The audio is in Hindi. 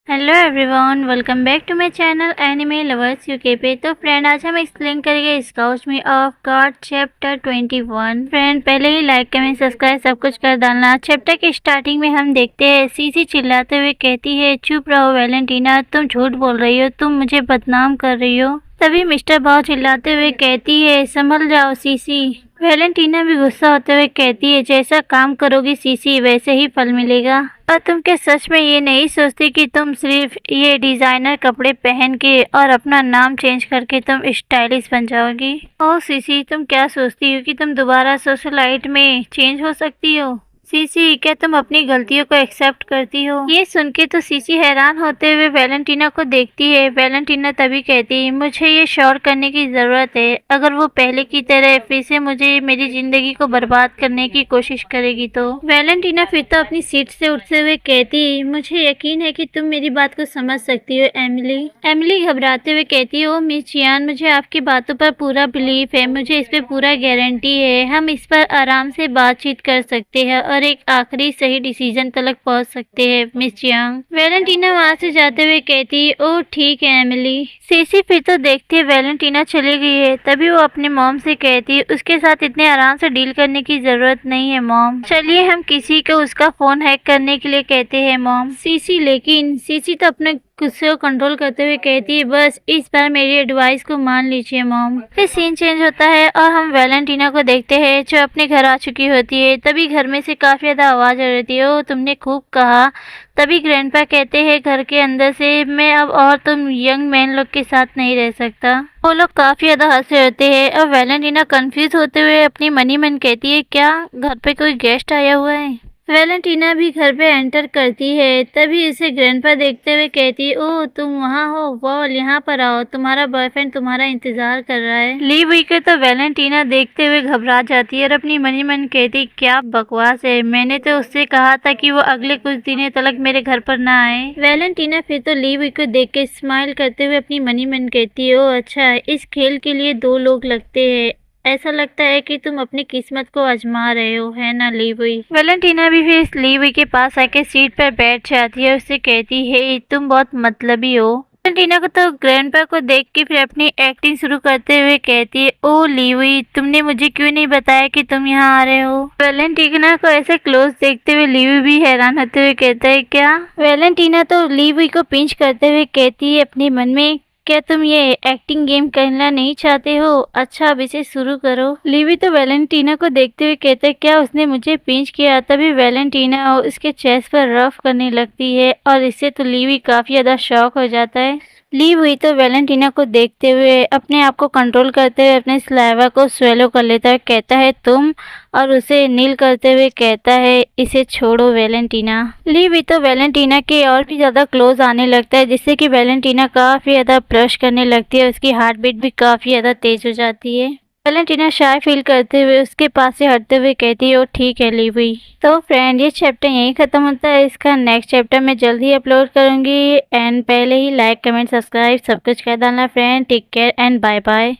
Hello everyone, welcome back to my channel anime lovers UK पे। तो फ्रेंड, आज हम एक्सप्लेन करेंगे scouts me of God chapter 21। Friend, पहले ही लाइक कमेंट सब्सक्राइब सब कुछ कर डालना। चैप्टर के स्टार्टिंग में हम देखते हैं सीसी चिल्लाते हुए कहती है, चुप रहो वैलेंटीना, तुम झूठ बोल रही हो, तुम मुझे बदनाम कर रही हो। तभी मिस्टर बाव चिल्लाते हुए कहती है, संभल जाओ सीसी। वैलेंटीना भी गुस्सा होते हुए कहती है, जैसा काम करोगी सीसी वैसे ही फल मिलेगा। और तुम क्या सच में ये नहीं सोचती कि तुम सिर्फ ये डिजाइनर कपड़े पहन के और अपना नाम चेंज करके तुम स्टाइलिश बन जाओगी? ओह सीसी, तुम क्या सोचती हो कि तुम दोबारा सोशलाइट में चेंज हो सकती हो? सीसी, क्या तुम अपनी गलतियों को एक्सेप्ट करती हो? ये सुन के तो सीसी हैरान होते हुए वैलेंटीना को देखती है। वैलेंटीना तभी कहती है, मुझे ये श्योर करने की जरूरत है, अगर वो पहले की तरह फिर से मुझे मेरी जिंदगी को बर्बाद करने की कोशिश करेगी तो। वैलेंटीना फिर तो अपनी सीट से उठते हुए कहती, मुझे यकीन है कि तुम मेरी बात को समझ सकती हो एमिली। एमिली घबराते हुए कहती है, ओ मिस चियान, मुझे आपकी बातों पर पूरा बिलीफ है, मुझे इस पे पूरा गारंटी है, हम इस पर आराम से बातचीत कर सकते हैं और एक आखिरी सही डिसीजन तक पहुंच सकते हैं मिस चियांग। वैलेंटीना वहां से जाते हुए कहती, ओह ठीक है एमिली। सीसी फिर तो देखती है वैलेंटीना चली गई है। तभी वो अपने मॉम से कहती है, उसके साथ इतने आराम से डील करने की जरूरत नहीं है मॉम, चलिए हम किसी को उसका फोन हैक करने के लिए कहते हैं मॉम। लेकिन सीसी तो अपने गुस्से को कंट्रोल करते हुए कहती है, बस इस बार मेरी एडवाइस को मान लीजिए मॉम। फिर सीन चेंज होता है और हम वैलेंटीना को देखते हैं जो अपने घर आ चुकी होती है। तभी घर में से काफी ज्यादा आवाज आ रही है, ओ तुमने खूब कहा। तभी ग्रैंडपा कहते हैं घर के अंदर से, मैं अब और तुम यंग मैन लोग के साथ नहीं रह सकता। वो लोग काफी ज्यादा हंसे होते हैं और वैलेंटीना कंफ्यूज होते हुए अपनी मनी मन कहती है, क्या घर पे कोई गेस्ट आया हुआ है? वैलेंटीना भी घर पे एंटर करती है। तभी इसे ग्रैंडपा देखते हुए कहती है, ओह तुम वहाँ हो, वॉल यहाँ पर आओ, तुम्हारा बॉयफ्रेंड तुम्हारा इंतजार कर रहा है। ली वीकर तो वैलेंटीना देखते हुए घबरा जाती है और अपनी मनी मन कहती, क्या बकवास है, मैंने तो उससे कहा था कि वो अगले कुछ दिनों तक मेरे घर पर ना आए। वैलेंटीना फिर तो ली वीकर देख के स्माइल करते हुए अपनी मनी मन कहती है, ओह अच्छा, इस खेल के लिए दो लोग लगते हैं, ऐसा लगता है कि तुम अपनी किस्मत को आजमा रहे हो, है ना लीवी? वैलेंटीना भी फिर लीवी के पास आके सीट पर बैठ जाती है और उससे कहती है, तुम बहुत मतलबी हो। वैलेंटीना को तो ग्रैंडपा को देख के फिर अपनी एक्टिंग शुरू करते हुए कहती है, ओ लीवी, तुमने मुझे क्यों नहीं बताया कि तुम यहाँ आ रहे हो? वैलेंटीना को ऐसे क्लोज देखते हुए लीवी भी हैरान होते हुए कहता है, क्या? वैलेंटीना तो लीवी को पिंच करते हुए कहती है अपने मन में, क्या तुम ये एक्टिंग गेम खेलना नहीं चाहते हो? अच्छा, अब इसे शुरू करो। लीवी तो वैलेंटीना को देखते हुए कहते, क्या उसने मुझे पिंच किया? तभी वैलेंटीना उसके चेस्ट पर रफ करने लगती है और इससे तो लीवी काफी ज्यादा शॉक हो जाता है। लीव हुई तो वैलेंटीना को देखते हुए अपने आप को कंट्रोल करते हुए अपने स्लाइवा को स्वेलो कर लेता है, कहता है तुम, और उसे नील करते हुए कहता है, इसे छोड़ो वैलेंटीना। लीव हुई तो वैलेंटीना के और भी ज्यादा क्लोज आने लगता है, जिससे कि वैलेंटीना काफी ज्यादा ब्रश करने लगती है, उसकी हार्ट बीट भी काफी ज्यादा तेज हो जाती है। वैलेंटीना शाय फील करते हुए उसके पास से हटते हुए कहती है, ओ ठीक है लीव हुई। तो फ्रेंड, ये चैप्टर यहीं खत्म होता है। इसका नेक्स्ट चैप्टर मैं जल्द ही अपलोड करूंगी। एंड पहले ही लाइक कमेंट सब्सक्राइब सब कुछ कर डालना friend. Take care and bye bye.